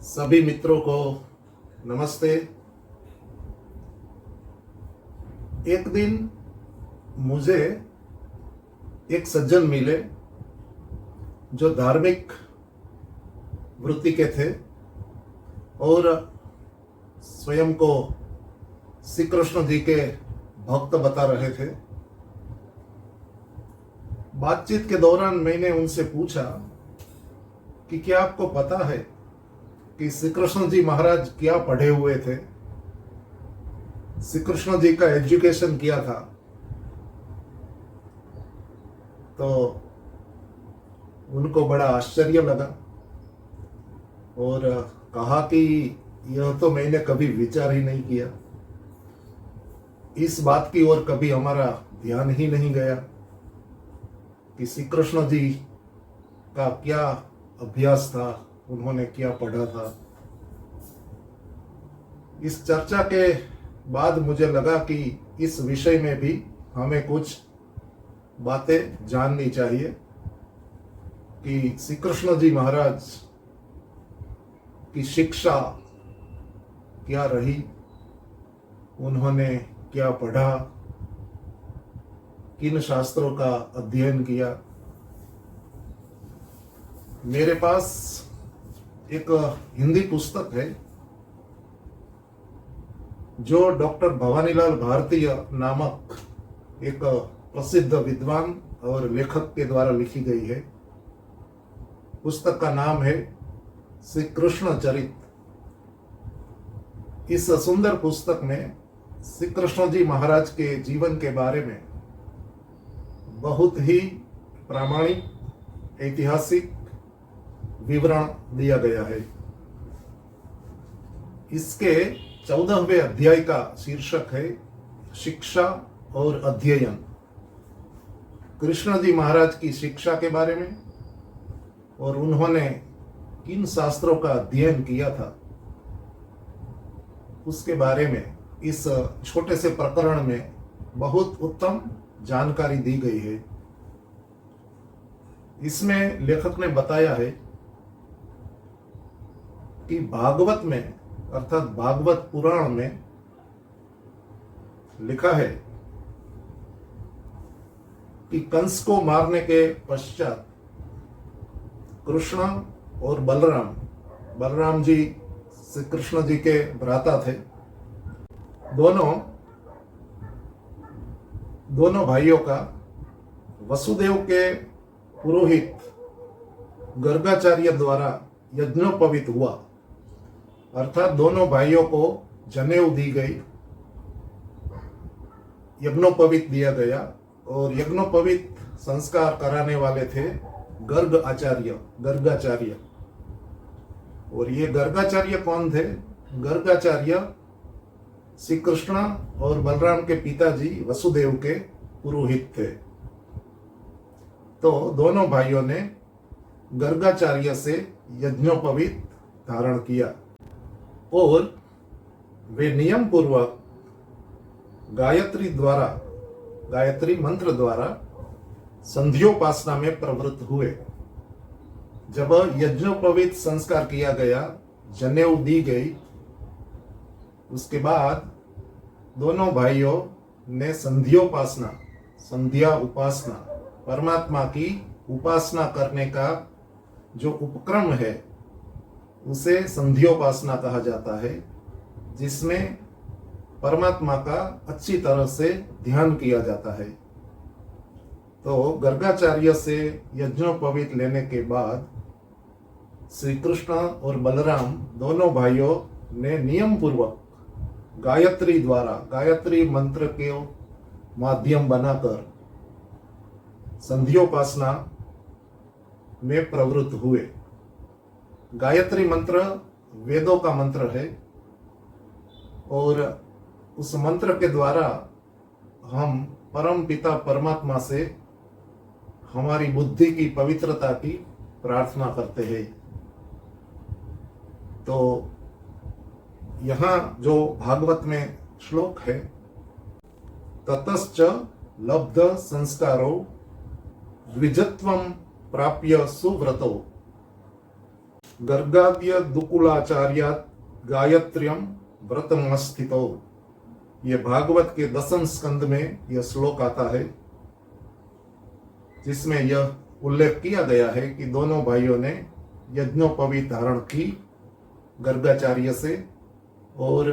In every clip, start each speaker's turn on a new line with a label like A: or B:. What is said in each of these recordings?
A: सभी मित्रों को नमस्ते। एक दिन मुझे एक सज्जन मिले जो धार्मिक वृत्ति के थे और स्वयं को श्री कृष्ण जी के भक्त बता रहे थे। बातचीत के दौरान मैंने उनसे पूछा कि क्या आपको पता है कि श्री कृष्ण जी महाराज क्या पढ़े हुए थे, श्री कृष्ण जी का एजुकेशन किया था। तो उनको बड़ा आश्चर्य लगा और कहा कि यह तो मैंने कभी विचार ही नहीं किया, इस बात की ओर कभी हमारा ध्यान ही नहीं गया कि श्री कृष्ण जी का क्या अभ्यास था, उन्होंने क्या पढ़ा था। इस चर्चा के बाद मुझे लगा कि इस विषय में भी हमें कुछ बातें जाननी चाहिए कि श्री कृष्ण जी महाराज की शिक्षा क्या रही, उन्होंने क्या पढ़ा, किन शास्त्रों का अध्ययन किया। मेरे पास एक हिंदी पुस्तक है जो डॉक्टर भवानीलाल भारतीय नामक एक प्रसिद्ध विद्वान और लेखक के द्वारा लिखी गई है। पुस्तक का नाम है श्री कृष्ण चरित। इस सुंदर पुस्तक में श्री कृष्ण जी महाराज के जीवन के बारे में बहुत ही प्रामाणिक ऐतिहासिक विवरण दिया गया है। इसके 14वें अध्याय का शीर्षक है शिक्षा और अध्ययन। कृष्ण जी महाराज की शिक्षा के बारे में और उन्होंने किन शास्त्रों का अध्ययन किया था उसके बारे में इस छोटे से प्रकरण में बहुत उत्तम जानकारी दी गई है। इसमें लेखक ने बताया है कि भागवत में अर्थात भागवत पुराण में लिखा है कि कंस को मारने के पश्चात कृष्ण और बलराम जी श्री कृष्ण जी के भ्राता थे। दोनों भाइयों का वसुदेव के पुरोहित गर्गाचार्य द्वारा यज्ञोपवीत हुआ, अर्थात दोनों भाइयों को जनेऊ दी गई, यज्ञोपवीत दिया गया और यज्ञोपवीत संस्कार कराने वाले थे गर्गाचार्य। और ये गर्गाचार्य कौन थे? गर्गाचार्य श्री कृष्ण और बलराम के पिताजी वसुदेव के पुरोहित थे। तो दोनों भाइयों ने गर्गाचार्य से यज्ञोपवीत धारण किया और वे नियम पूर्वक गायत्री मंत्र द्वारा संध्योपासना में प्रवृत्त हुए। जब यज्ञोपवीत संस्कार किया गया, जनेऊ दी गई, उसके बाद दोनों भाइयों ने संध्या उपासना, परमात्मा की उपासना करने का जो उपक्रम है उसे संध्योपासना कहा जाता है, जिसमें परमात्मा का अच्छी तरह से ध्यान किया जाता है। तो गर्गाचार्य से यज्ञोपवीत लेने के बाद श्री कृष्ण और बलराम दोनों भाइयों ने नियम पूर्वक गायत्री मंत्र के माध्यम बनाकर संध्योपासना में प्रवृत्त हुए। गायत्री मंत्र वेदों का मंत्र है और उस मंत्र के द्वारा हम परम पिता परमात्मा से हमारी बुद्धि की पवित्रता की प्रार्थना करते हैं। तो यहाँ जो भागवत में श्लोक है, ततश्च लब्ध संस्कारो द्विजत्वं प्राप्य सुव्रतो गर्गाद्य दुकुलाचार्यात् गायत्र्यम व्रतमस्थितो। ये भागवत के 10वें स्कंद में यह श्लोक आता है, जिसमें यह उल्लेख किया गया है कि दोनों भाइयों ने यज्ञोपवी धारण की गर्गाचार्य से और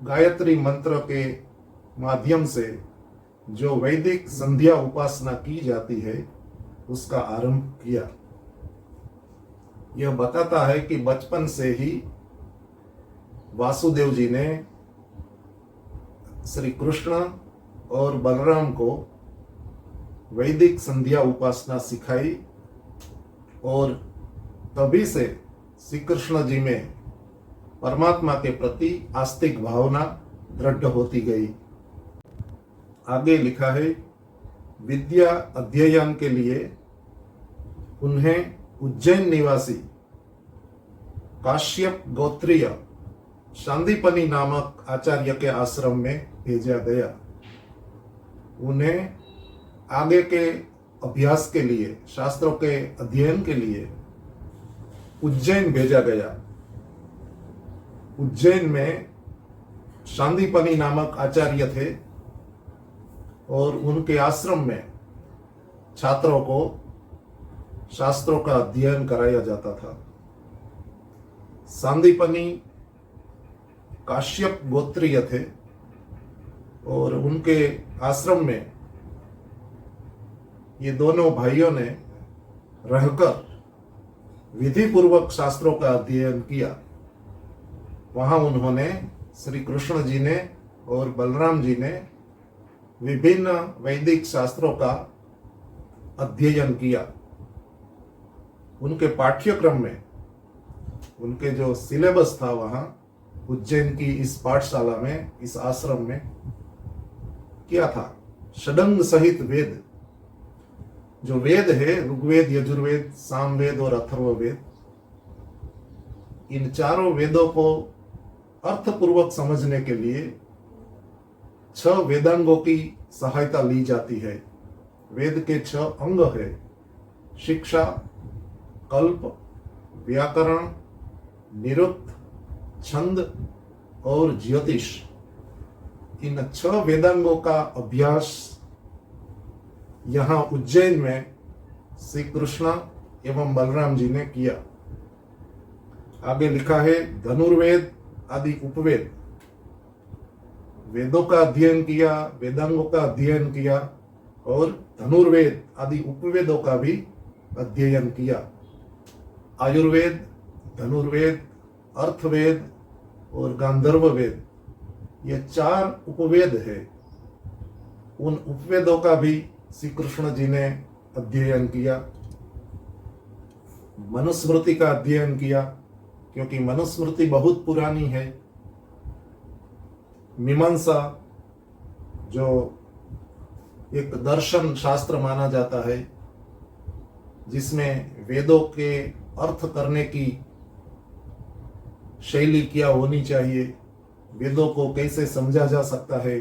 A: गायत्री मंत्र के माध्यम से जो वैदिक संध्या उपासना की जाती है उसका आरंभ किया। यह बताता है कि बचपन से ही वासुदेव जी ने श्री कृष्ण और बलराम को वैदिक संध्या उपासना सिखाई और तभी से श्री कृष्ण जी में परमात्मा के प्रति आस्तिक भावना दृढ़ होती गई। आगे लिखा है, विद्या अध्ययन के लिए उन्हें उज्जैन निवासी काश्यप गोत्रीय शांदीपनी नामक आचार्य के आश्रम में भेजा गया। उन्हें आगे के अभ्यास के लिए, शास्त्रों के अध्ययन के लिए उज्जैन भेजा गया। उज्जैन में शांदीपनी नामक आचार्य थे और उनके आश्रम में छात्रों को शास्त्रों का अध्ययन कराया जाता था। शांदीपनी काश्यप गोत्रीय थे और उनके आश्रम में ये दोनों भाइयों ने रहकर विधि पूर्वक शास्त्रों का अध्ययन किया। वहां उन्होंने श्री कृष्ण जी ने और बलराम जी ने विभिन्न वैदिक शास्त्रों का अध्ययन किया। उनके पाठ्यक्रम में, उनके जो सिलेबस था वहां उज्जैन की इस पाठशाला में, इस आश्रम में क्या था, षडंग सहित वेद, जो वेद है ऋग्वेद, यजुर्वेद, सामवेद और अथर्ववेद, इन चारों वेदों को अर्थपूर्वक समझने के लिए 6 वेदांगों की सहायता ली जाती है। वेद के 6 अंग है, शिक्षा, कल्प, व्याकरण, निरुक्त, छंद और ज्योतिष। इन 6 वेदांगों का अभ्यास यहाँ उज्जैन में श्री कृष्ण एवं बलराम जी ने किया। आगे लिखा है, धनुर्वेद आदि उपवेद, वेदों का अध्ययन किया, वेदांगों का अध्ययन किया और धनुर्वेद आदि उपवेदों का भी अध्ययन किया। आयुर्वेद, धनुर्वेद, अर्थवेद और गांधर्व वेद, ये 4 उपवेद है। उन उपवेदों का भी श्री कृष्ण जी ने अध्ययन किया। मनुस्मृति का अध्ययन किया, क्योंकि मनुस्मृति बहुत पुरानी है। मीमांसा जो एक दर्शन शास्त्र माना जाता है, जिसमें वेदों के अर्थ करने की शैली क्या होनी चाहिए, वेदों को कैसे समझा जा सकता है,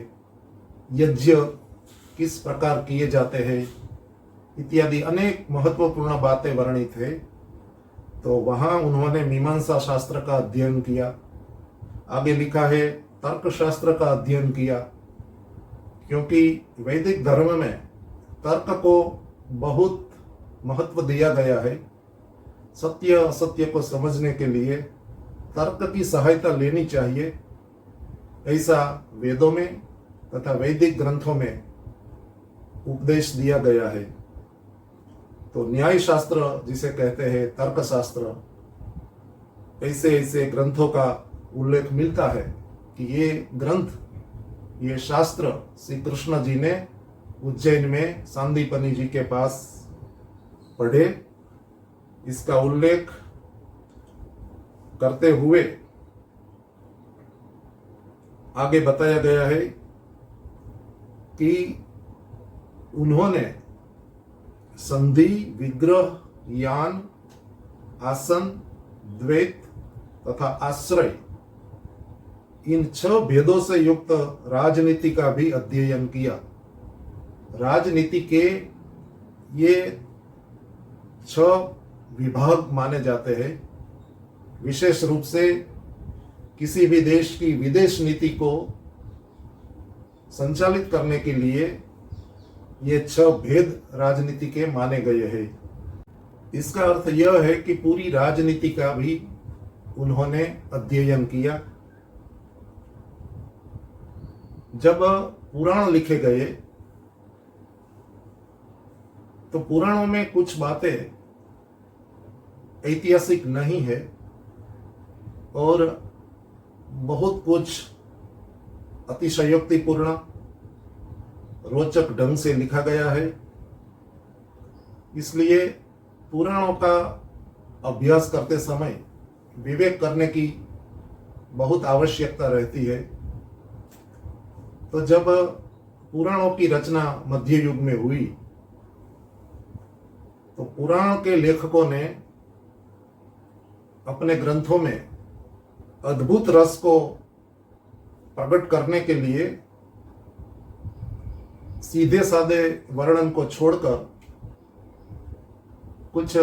A: यज्ञ किस प्रकार किए जाते हैं, इत्यादि अनेक महत्वपूर्ण बातें वर्णित है। तो वहां उन्होंने मीमांसा शास्त्र का अध्ययन किया। आगे लिखा है, तर्क शास्त्र का अध्ययन किया, क्योंकि वैदिक धर्म में तर्क को बहुत महत्व दिया गया है। सत्य असत्य को समझने के लिए तर्क की सहायता लेनी चाहिए, ऐसा वेदों में तथा वैदिक ग्रंथों में उपदेश दिया गया है। तो न्याय शास्त्र जिसे कहते हैं, तर्क शास्त्र, ऐसे ऐसे ग्रंथों का उल्लेख मिलता है कि ये ग्रंथ, ये शास्त्र श्री कृष्ण जी ने उज्जैन में सांदीपनी जी के पास पढ़े। इसका उल्लेख करते हुए आगे बताया गया है कि उन्होंने संधि, विग्रह, यान, आसन, द्वैत तथा आश्रय, इन 6 भेदों से युक्त राजनीति का भी अध्ययन किया। राजनीति के ये 6 विभाग माने जाते हैं। विशेष रूप से किसी भी देश की विदेश नीति को संचालित करने के लिए ये 6 भेद राजनीति के माने गए हैं। इसका अर्थ यह है कि पूरी राजनीति का भी उन्होंने अध्ययन किया। जब पुराण लिखे गए तो पुराणों में कुछ बातें ऐतिहासिक नहीं है और बहुत कुछ अतिशयोक्तिपूर्ण रोचक ढंग से लिखा गया है। इसलिए पुराणों का अभ्यास करते समय विवेक करने की बहुत आवश्यकता रहती है। तो जब पुराणों की रचना मध्य युग में हुई तो पुराण के लेखकों ने अपने ग्रंथों में अद्भुत रस को प्रकट करने के लिए सीधे साधे वर्णन को छोड़कर कुछ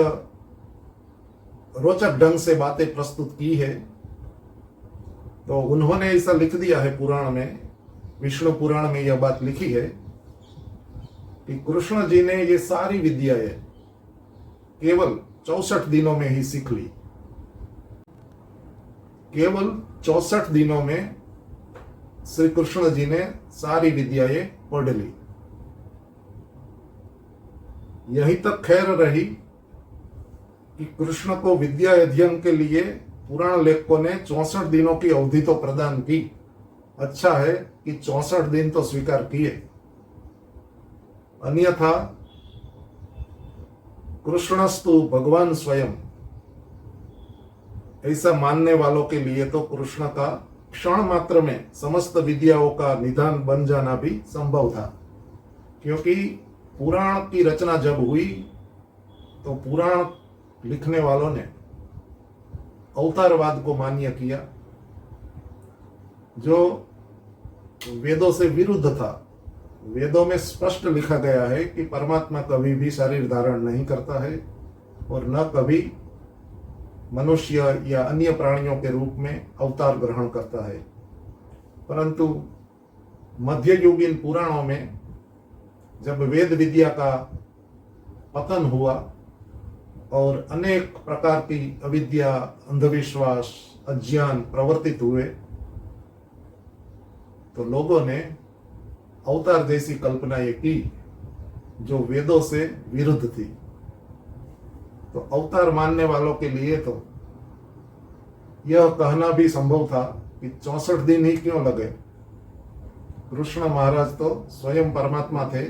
A: रोचक ढंग से बातें प्रस्तुत की है। तो उन्होंने ऐसा लिख दिया है पुराण में, विष्णु पुराण में यह बात लिखी है कि कृष्ण जी ने ये सारी विद्याएं केवल 64 दिनों में ही सीख ली। केवल 64 दिनों में श्री कृष्ण जी ने सारी विद्याएं पढ़ ली। यहीं तक खैर रही कि कृष्ण को विद्या अध्ययन के लिए पुराण लेखकों ने 64 दिनों की अवधि तो प्रदान की। अच्छा है कि 64 दिन तो स्वीकार किए, अन्यथा कृष्णस्तु भगवान स्वयं ऐसा मानने वालों के लिए तो कृष्ण का क्षण मात्र में समस्त विद्याओं का निदान बन जाना भी संभव था। क्योंकि पुराण की रचना जब हुई तो पुराण लिखने वालों ने अवतारवाद को मान्य किया, जो वेदों से विरुद्ध था। वेदों में स्पष्ट लिखा गया है कि परमात्मा कभी भी शरीर धारण नहीं करता है और न कभी मनुष्य या अन्य प्राणियों के रूप में अवतार ग्रहण करता है। परंतु मध्ययुगीन पुराणों में जब वेद विद्या का पतन हुआ और अनेक प्रकार की अविद्या, अंधविश्वास, अज्ञान प्रवर्तित हुए तो लोगों ने अवतार जैसी कल्पनाएं की जो वेदों से विरुद्ध थी। तो अवतार मानने वालों के लिए तो यह कहना भी संभव था कि 64 दिन ही क्यों लगे, कृष्ण महाराज तो स्वयं परमात्मा थे,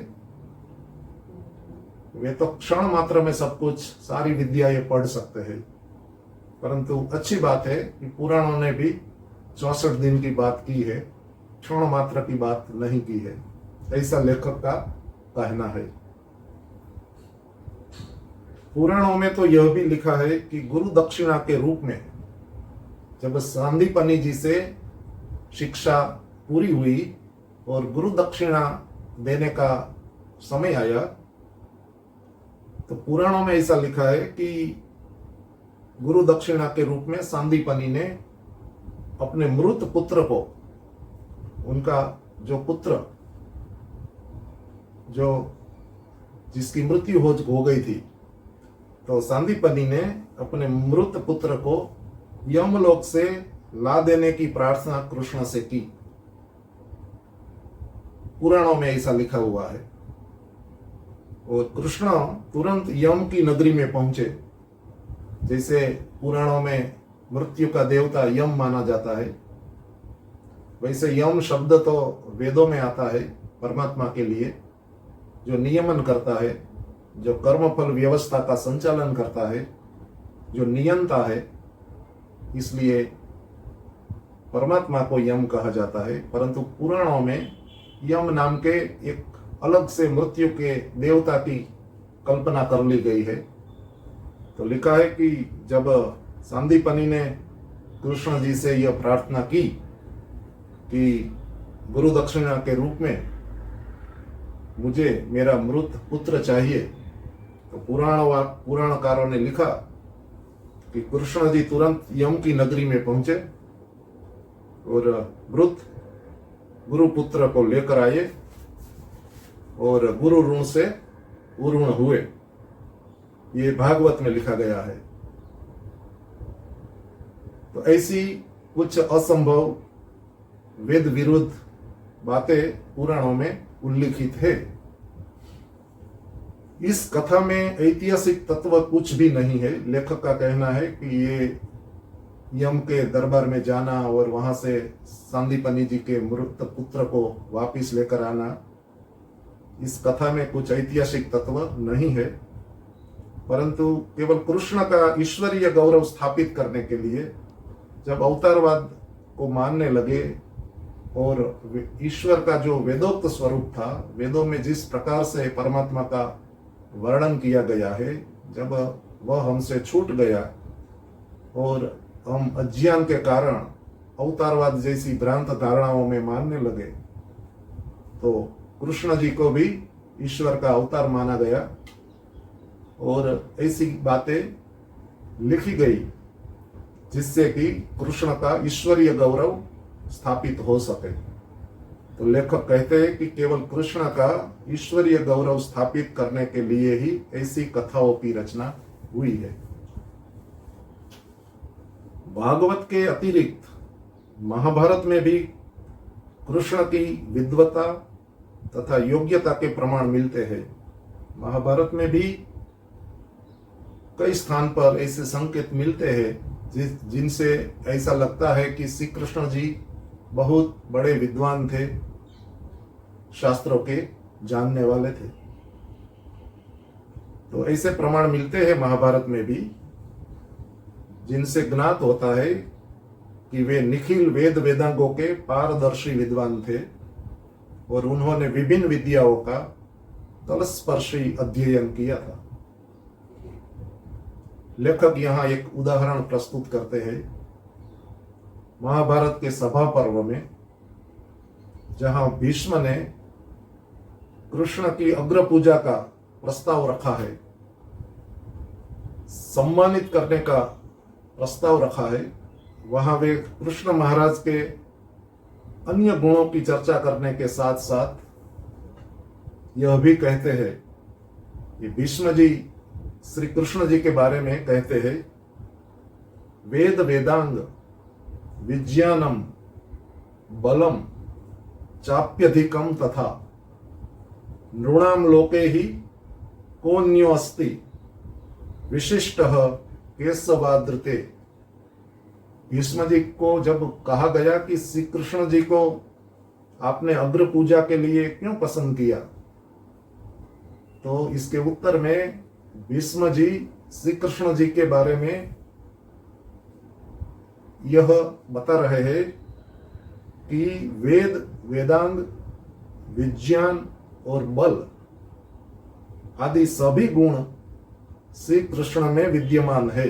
A: वे तो क्षण मात्र में सब कुछ सारी विद्याएं पढ़ सकते हैं। परंतु अच्छी बात है कि पुराणों ने भी 64 दिन की बात की है, क्षण मात्र की बात नहीं की है, ऐसा लेखक का कहना है। पुराणों में तो यह भी लिखा है कि गुरु दक्षिणा के रूप में जब सांदीपनि जी से शिक्षा पूरी हुई और गुरु दक्षिणा देने का समय आया तो पुराणों में ऐसा लिखा है कि गुरु दक्षिणा के रूप में सांदीपनि ने अपने मृत पुत्र को, उनका जो पुत्र जो जिसकी मृत्यु हो गई थी, तो सांदीपनि ने अपने मृत पुत्र को यमलोक से ला देने की प्रार्थना कृष्ण से की। पुराणों में ऐसा लिखा हुआ है। और कृष्ण तुरंत यम की नगरी में पहुंचे। जैसे पुराणों में मृत्यु का देवता यम माना जाता है, वैसे यम शब्द तो वेदों में आता है परमात्मा के लिए, जो नियमन करता है, जो कर्मफल व्यवस्था का संचालन करता है, जो नियंता है। इसलिए परमात्मा को यम कहा जाता है। परंतु पुराणों में यम नाम के एक अलग से मृत्यु के देवता की कल्पना कर ली गई है। तो लिखा है कि जब सांदीपनि ने कृष्ण जी से यह प्रार्थना की कि गुरु दक्षिणा के रूप में मुझे मेरा मृत पुत्र चाहिए, तो पुराणकारों ने लिखा कि कृष्ण जी तुरंत यम की नगरी में पहुंचे और वृद्ध गुरुपुत्र को लेकर आए और गुरु ऋण से उऋण हुए। ये भागवत में लिखा गया है। तो ऐसी कुछ असंभव वेद विरुद्ध बातें पुराणों में उल्लिखित है। इस कथा में ऐतिहासिक तत्व कुछ भी नहीं है। लेखक का कहना है कि ये यम के दरबार में जाना और वहां से सांदीपनि जी के मृत पुत्र को वापिस लेकर आना, इस कथा में कुछ ऐतिहासिक तत्व नहीं है, परंतु केवल कृष्ण का ईश्वरीय गौरव स्थापित करने के लिए जब अवतारवाद को मानने लगे और ईश्वर का जो वेदोक्त स्वरूप था, वेदों में जिस प्रकार से परमात्मा का वर्णन किया गया है, जब वह हमसे छूट गया और हम अज्ञान के कारण अवतारवाद जैसी भ्रांत धारणाओं में मानने लगे, तो कृष्ण जी को भी ईश्वर का अवतार माना गया और ऐसी बातें लिखी गई जिससे कि कृष्ण का ईश्वरीय गौरव स्थापित हो सके। तो लेखक कहते हैं कि केवल कृष्ण का ईश्वरीय गौरव स्थापित करने के लिए ही ऐसी कथाओं की रचना हुई है। भागवत के अतिरिक्त महाभारत में भी कृष्ण की विद्वता तथा योग्यता के प्रमाण मिलते हैं। महाभारत में भी कई स्थान पर ऐसे संकेत मिलते हैं जिनसे ऐसा लगता है कि श्री कृष्ण जी बहुत बड़े विद्वान थे, शास्त्रों के जानने वाले थे। तो ऐसे प्रमाण मिलते हैं महाभारत में भी, जिनसे ज्ञात होता है कि वे निखिल वेद वेदांगों के पारदर्शी विद्वान थे और उन्होंने विभिन्न विद्याओं का तलस्पर्शी अध्ययन किया था। लेखक यहाँ एक उदाहरण प्रस्तुत करते हैं। महाभारत के सभा पर्व में जहां भीष्म ने कृष्ण की अग्र पूजा का प्रस्ताव रखा है, सम्मानित करने का प्रस्ताव रखा है, वहां वे कृष्ण महाराज के अन्य गुणों की चर्चा करने के साथ साथ यह भी कहते हैं कि भीष्म जी श्री कृष्ण जी के बारे में कहते हैं, वेद वेदांग विज्ञानम बलम चाप्यधिकम तथा नृणाम लोके ही कोन्यो अस्ति विशिष्टः केशवादृते। भीष्म जी को जब कहा गया कि श्री कृष्ण जी को आपने अग्र पूजा के लिए क्यों पसंद किया, तो इसके उत्तर में भीष्म जी श्री कृष्ण जी के बारे में यह बता रहे हैं कि वेद वेदांग विज्ञान और बल आदि सभी गुण श्री कृष्ण में विद्यमान है।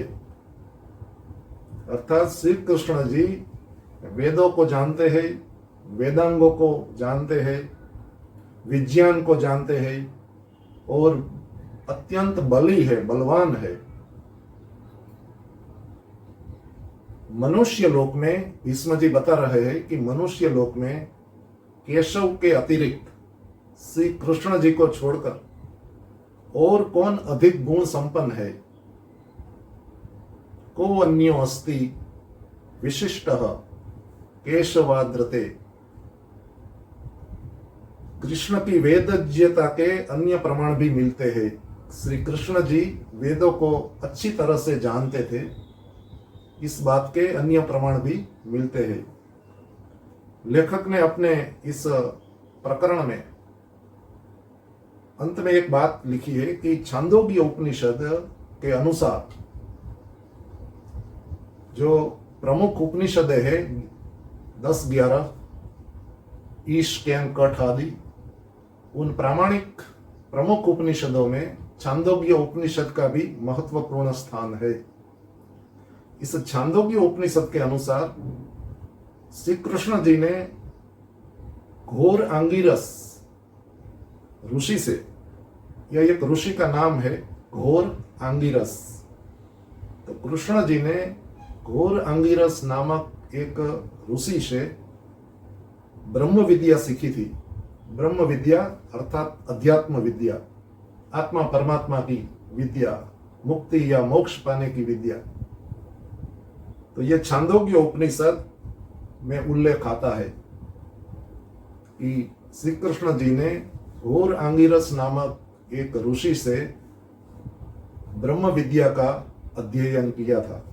A: अर्थात श्री कृष्ण जी वेदों को जानते हैं, वेदांगों को जानते हैं, विज्ञान को जानते हैं और अत्यंत बली है, बलवान है। मनुष्य लोक में भीष्म जी बता रहे हैं कि मनुष्य लोक में केशव के अतिरिक्त श्री कृष्ण जी को छोड़कर और कौन अधिक गुण संपन्न है। को अन्यो अस्ति विशिष्टः केशवाद्रते। कृष्ण की वेदज्ञता के अन्य प्रमाण भी मिलते हैं। श्री कृष्ण जी वेदों को अच्छी तरह से जानते थे, इस बात के अन्य प्रमाण भी मिलते हैं। लेखक ने अपने इस प्रकरण में अंत में एक बात लिखी है कि छांदोग्य उपनिषद के अनुसार जो प्रमुख उपनिषद है 10-11 ईश कैन कठ आदि, उन प्रामाणिक प्रमुख उपनिषदों में छांदोग्य उपनिषद का भी महत्वपूर्ण स्थान है। इस छांदोग्य उपनिषद के अनुसार श्री कृष्ण जी ने घोर आंगिरस ऋषि से, यह एक ऋषि का नाम है, घोर आंगिरस, तो कृष्ण जी ने घोर अंगिरस नामक एक ऋषि से ब्रह्म विद्या सीखी थी। ब्रह्म विद्या अर्थात अध्यात्म विद्या, आत्मा परमात्मा की विद्या, मुक्ति या मोक्ष पाने की विद्या। तो यह छांदोग्य उपनिषद में उल्लेख आता है कि श्री कृष्ण जी ने घोर अंगिरस नामक एक ऋषि से ब्रह्म विद्या का अध्ययन किया था।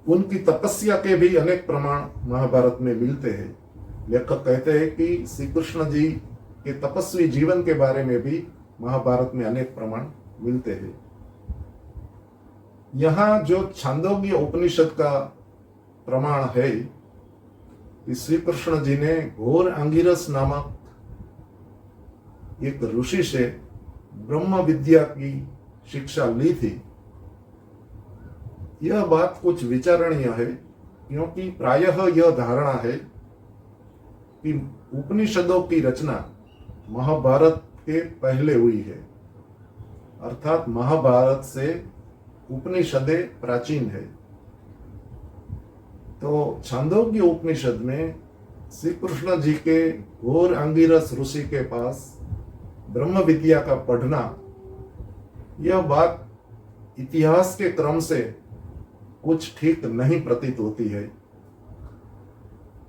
A: उनकी तपस्या के भी अनेक प्रमाण महाभारत में मिलते हैं। लेखक कहते हैं कि श्री कृष्ण जी के तपस्वी जीवन के बारे में भी महाभारत में अनेक प्रमाण मिलते हैं। यहाँ जो छांदोग्य उपनिषद का प्रमाण है कि श्री कृष्ण जी ने घोर अंगिरस नामक एक ऋषि से ब्रह्म विद्या की शिक्षा ली थी, यह बात कुछ विचारणीय है, क्योंकि प्रायः यह धारणा है कि उपनिषदों की रचना महाभारत के पहले हुई है, अर्थात महाभारत से उपनिषदें प्राचीन है। तो छांदोग्य उपनिषद में श्री कृष्ण जी के घोर अंगिरस ऋषि के पास ब्रह्म विद्या का पढ़ना, यह बात इतिहास के क्रम से कुछ ठीक नहीं प्रतीत होती है।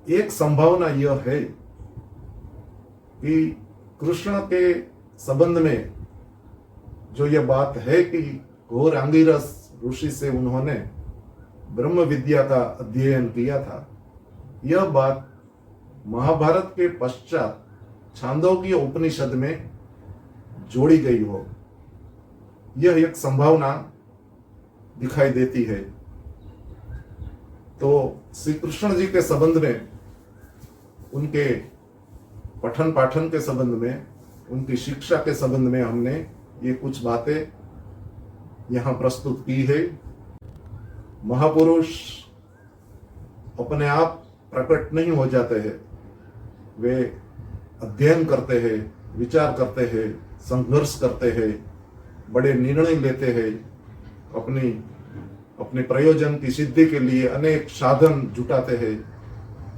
A: एक संभावना यह है कि कृष्ण के संबंध में जो यह बात है कि घोर अंगिरस ऋषि से उन्होंने ब्रह्म विद्या का अध्ययन किया था, यह बात महाभारत के पश्चात छांदोग्य उपनिषद में जोड़ी गई हो, यह एक संभावना दिखाई देती है। तो श्री कृष्ण जी के संबंध में, उनके पठन पाठन के संबंध में, उनकी शिक्षा के संबंध में हमने ये कुछ बातें यहाँ प्रस्तुत की है। महापुरुष अपने आप प्रकट नहीं हो जाते हैं, वे अध्ययन करते हैं, विचार करते हैं, संघर्ष करते हैं, बड़े निर्णय लेते हैं, अपने प्रयोजन की सिद्धि के लिए अनेक साधन जुटाते हैं,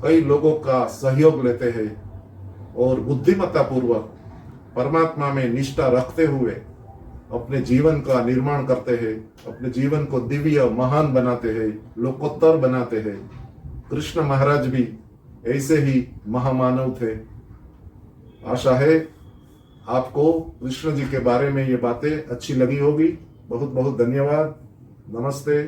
A: कई लोगों का सहयोग लेते हैं और बुद्धिमत्ता पूर्वक परमात्मा में निष्ठा रखते हुए अपने जीवन का निर्माण करते हैं, अपने जीवन को दिव्य महान बनाते हैं, लोकोत्तर बनाते हैं। कृष्ण महाराज भी ऐसे ही महामानव थे। आशा है आपको कृष्ण जी के बारे में ये बातें अच्छी लगी होगी। बहुत बहुत धन्यवाद। नमस्ते।